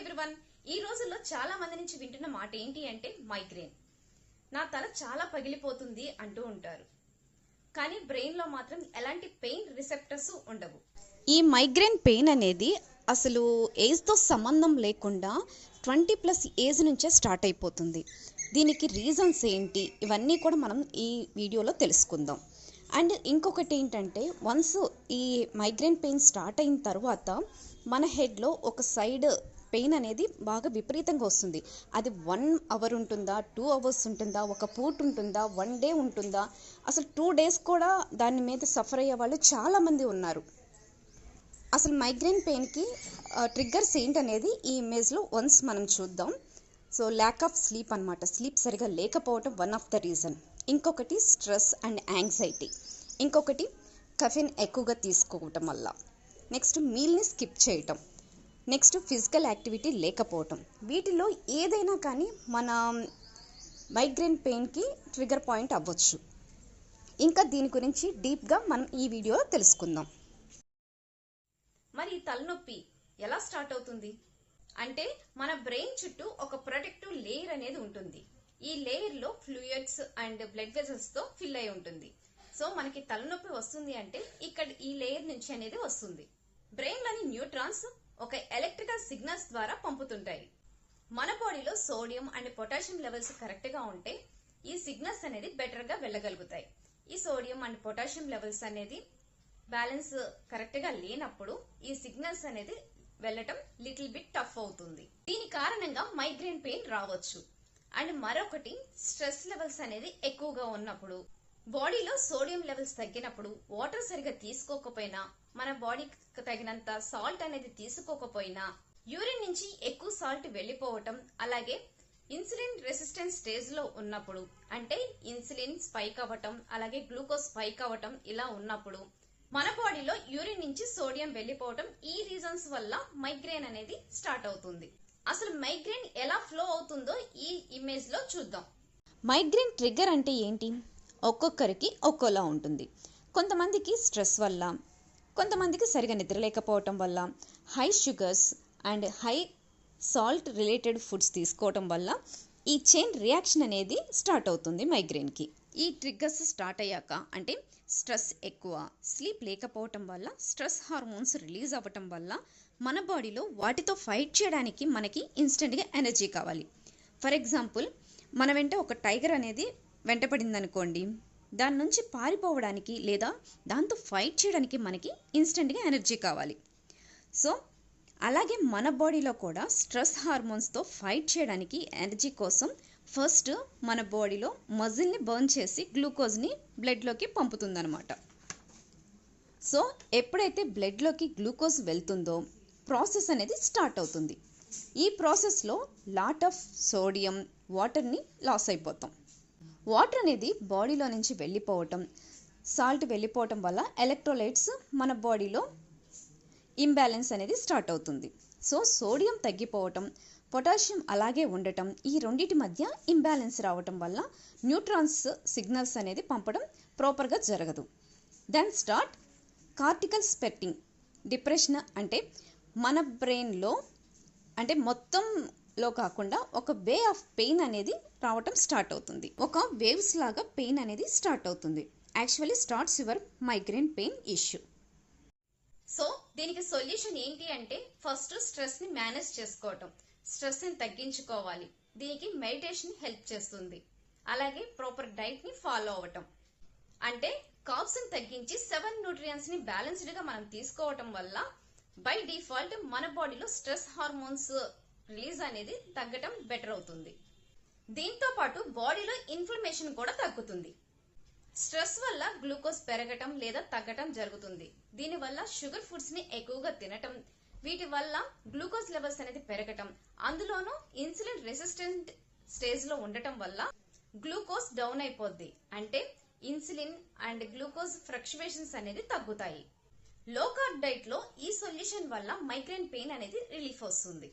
Everyone. ఈ రోజుల్లో చాలా మంది నుంచి వింటున్న మాట ఏంటి అంటే మైగ్రేన్. నా తల చాలా పగిలిపోతుంది అంటూ ఉంటారు. కానీ బ్రెయిన్ లో మాత్రం ఎలాంటి పెయిన్ రిసెప్టర్స్ ఉండవు. ఈ మైగ్రేన్ పెయిన్ అనేది అసలు ఏజ్తో సంబంధం లేకుండా 20+ ఏజ్ నుంచే స్టార్ట్ అయిపోతుంది. దీనికి రీజన్స్ ఏంటి, ఇవన్నీ కూడా మనం ఈ వీడియోలో తెలుసుకుందాం. అండ్ ఇంకొకటి ఏంటంటే, వన్స్ ఈ మైగ్రేన్ పెయిన్ స్టార్ట్ అయిన తర్వాత మన హెడ్లో ఒక సైడ్ పెయిన్ అనేది బాగా విపరీతంగా వస్తుంది. అది 1 అవర్ ఉంటుందా, 2 అవర్స్ ఉంటుందా, ఒక పూట ఉంటుందా, 1 డే ఉంటుందా, అసలు 2 డేస్ కూడా దాని మీద సఫర్ అయ్యే వాళ్ళు చాలామంది ఉన్నారు. అసలు మైగ్రేన్ పెయిన్కి ట్రిగ్గర్స్ ఏంటనేది ఈ ఇమేజ్లో వన్స్ మనం చూద్దాం. సో ల్యాక్ ఆఫ్ స్లీప్ అనమాట. స్లీప్ సరిగా లేకపోవటం వన్ ఆఫ్ ద రీజన్. ఇంకొకటి స్ట్రెస్ అండ్ యాంగ్జైటీ. ఇంకొకటి కెఫిన్ ఎక్కువగా తీసుకోవటం వల్ల. నెక్స్ట్ మీల్ని స్కిప్ చేయటం. నెక్స్ట్ ఫిజికల్ యాక్టివిటీ లేకపోవటం. వీటిలో ఏదైనా కానీ మన మైగ్రేన్ పెయిన్కి ట్రిగ్గర్ పాయింట్ అవ్వచ్చు. ఇంకా దీని గురించి డీప్గా మనం ఈ వీడియోలో తెలుసుకుందాం. మరి తలనొప్పి ఎలా స్టార్ట్ అవుతుంది అంటే, మన బ్రెయిన్ చుట్టూ ఒక ప్రొటెక్టివ్ లేయర్ అనేది ఉంటుంది. ఈ లేయర్ లో ఫ్లూయిడ్స్ అండ్ బ్లడ్ వెజల్స్ తో ఫిల్ అయి ఉంటుంది. సో మనకి తలనొప్పి వస్తుంది అంటే ఇక్కడ ఈ లేయర్ నుంచి అనేది వస్తుంది. బ్రెయిన్ లోని న్యూట్రాన్స్ ఒక ఎలక్ట్రికల్ సిగ్నల్స్ ద్వారా పంపుతుంటాయి. మన బాడీలో sodium and potassium levels correct గా ఉంటే ఈ సిగ్నల్స్ అనేది బెటర్ గా వెళ్ళగలుగుతాయి. ఈ సోడియం అండ్ పొటాషియం లెవెల్స్ అనేది బ్యాలెన్స్ కరెక్ట్ గా లేనప్పుడు ఈ సిగ్నల్స్ అనేది వెళ్ళటం లిటిల్ బిట్ టఫ్ అవుతుంది. దీని కారణంగా మైగ్రేన్ పెయిన్ రావచ్చు. అండ్ మరొకటి స్ట్రెస్ లెవెల్స్ అనేది ఎక్కువగా ఉన్నప్పుడు, బాడీలో సోడియం లెవెల్స్ తగ్గినప్పుడు, వాటర్ సరిగా తీసుకోకపోయినా, మన బాడీకి తగినంత సాల్ట్ అనేది తీసుకోకపోయినా, యూరిన్ నుంచి ఎక్కువ సాల్ట్ వెళ్లిపోవటం, అలాగే ఇన్సులిన్ రెసిస్టెన్స్ స్టేజ్ లో ఉన్నప్పుడు, అంటే ఇన్సులిన్ స్పైక్ అవ్వటం, అలాగే గ్లూకోజ్ స్పైక్ అవ్వటం, ఇలా ఉన్నప్పుడు మన బాడీలో యూరిన్ నుంచి సోడియం వెళ్లిపోవటం, ఈ రీజన్స్ వల్ల మైగ్రేన్ అనేది స్టార్ట్ అవుతుంది. అసలు మైగ్రేన్ ఎలా ఫ్లో అవుతుందో ఈ ఇమేజ్ లో చూద్దాం. మైగ్రేన్ ట్రిగ్గర్ అంటే ఏంటి? ఒక్కొక్కరికి ఒక్కోలా ఉంటుంది. కొంతమందికి స్ట్రెస్ వల్ల, కొంతమందికి సరిగా నిద్ర లేకపోవటం వల్ల, high sugars and high salt related foods తీసుకోవటం వల్ల ఈ చైన్ రియాక్షన్ అనేది స్టార్ట్ అవుతుంది మైగ్రేన్కి. ఈ ట్రిగ్గర్స్ స్టార్ట్ అయ్యాక, అంటే స్ట్రెస్ ఎక్కువ, స్లీప్ లేకపోవటం వల్ల స్ట్రెస్ హార్మోన్స్ రిలీజ్ అవ్వటం వల్ల మన బాడీలో వాటితో ఫైట్ చేయడానికి మనకి ఇన్స్టెంట్గా ఎనర్జీ కావాలి. ఫర్ ఎగ్జాంపుల్, మన వెంట ఒక టైగర్ అనేది వెంటపడింది అనుకోండి, దాని నుంచి పారిపోవడానికి లేదా దాంతో ఫైట్ చేయడానికి మనకి ఇన్స్టెంట్గా ఎనర్జీ కావాలి. సో అలాగే మన బాడీలో కూడా స్ట్రెస్ హార్మోన్స్తో ఫైట్ చేయడానికి ఎనర్జీ కోసం ఫస్ట్ మన బాడీలో మజిల్ని బర్న్ చేసి గ్లూకోజ్ని బ్లడ్లోకి పంపుతుందన్నమాట. సో ఎప్పుడైతే బ్లడ్లోకి గ్లూకోజ్ వెళ్తుందో ప్రాసెస్ అనేది స్టార్ట్ అవుతుంది. ఈ ప్రాసెస్లో లాట్ ఆఫ్ సోడియం, వాటర్ని లాస్ అయిపోతాం. వాటర్ అనేది బాడీలో నుంచి వెళ్ళిపోవటం, సాల్ట్ వెళ్ళిపోవటం వల్ల ఎలక్ట్రోలైట్స్ మన బాడీలో ఇంబ్యాలెన్స్ అనేది స్టార్ట్ అవుతుంది. సో సోడియం తగ్గిపోవటం, పొటాషియం అలాగే ఉండటం, ఈ రెండింటి మధ్య ఇంబ్యాలెన్స్ రావటం వల్ల న్యూట్రాన్స్ సిగ్నల్స్ అనేది పంపడం ప్రాపర్గా జరగదు. Then start cortical sweating. Depression అంటే మన బ్రెయిన్లో, అంటే మొత్తంలో కాకుండా ఒక వే ఆఫ్ పెయిన్ అనేది రావటం స్టార్ట్ అవుతుంది. ఒక వేవ్స్ లాగా పెయిన్ అనేది స్టార్ట్ అవుతుంది. Actually starts your migraine pain issue. So దీనికి సొల్యూషన్ ఏంటి అంటే, ఫస్ట్ స్ట్రెస్ ని మేనేజ్ చేసుకోవటం, స్ట్రెస్ ని తగ్గించుకోవాలి. దీనికి మెడిటేషన్ హెల్ప్ చేస్తుంది. అలాగే ప్రాపర్ డైట్ ని ఫాలో అవ్వటం, అంటే కార్బ్స్ ని తగ్గించి 7 న్యూట్రియన్స్ ని బ్యాలెన్స్డ్ గా మనం తీసుకోవటం వల్ల బై డిఫాల్ట్ మన బాడీలో స్ట్రెస్ హార్మోన్స్ రిలీజ్ అనేది తగ్గటం బెటర్ అవుతుంది. దీంతో పాటు బాడీలో ఇన్ఫ్లమేషన్ కూడా తగ్గుతుంది. స్ట్రెస్ వల్ల గ్లూకోజ్ పెరగటం లేదా తగ్గటం జరుగుతుంది. దీనివల్ల షుగర్ ఫుడ్స్ ని ఎక్కువగా తినటం, వీటి వల్ల గ్లూకోజ్ లెవెల్స్ అనేది పెరగటం, అందులోనూ ఇన్సులిన్ రెసిస్టెంట్ స్టేజ్ లో ఉండటం వల్ల గ్లూకోజ్ డౌన్ అయిపోద్ది. అంటే ఇన్సులిన్ అండ్ గ్లూకోజ్ ఫ్లక్చువేషన్స్ అనేది తగ్గుతాయి. లో కార్బ్ డైట్ లో ఈ సొల్యూషన్ వల్ల మైగ్రేన్ పెయిన్ అనేది రిలీఫ్ వస్తుంది.